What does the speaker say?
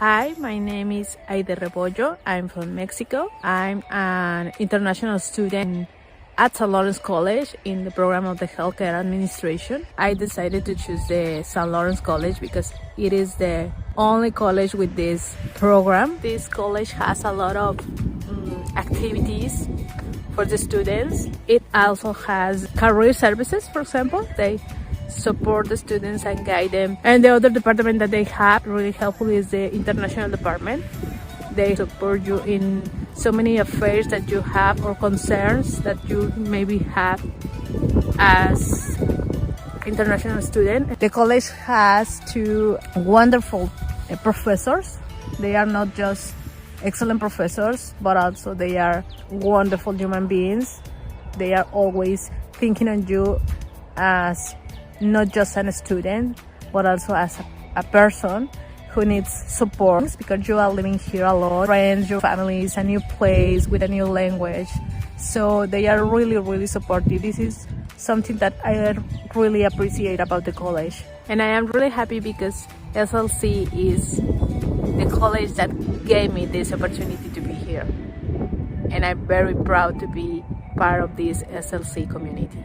Hi, my name is Aidee. I'm from Mexico. I'm an international student at St. Lawrence College in the program of the Healthcare Administration. I decided to choose the St. Lawrence College because it is the only college with this program. This college has a lot of activities for the students. It also has career services, for example. They support the students and guide them. And the other department that they have really helpful is the international department. They support you in so many affairs that you have or concerns that you maybe have as international student. The college has two wonderful professors. They are not just excellent professors, but also they are wonderful human beings. They are always thinking on you as not just a student, but also as a person who needs support, because you are living here alone, friends, your family, is a new place with a new language. So they are really supportive. This is something that I really appreciate about the college. And I am really happy because SLC is the college that gave me this opportunity to be here. And I'm very proud to be part of this SLC community.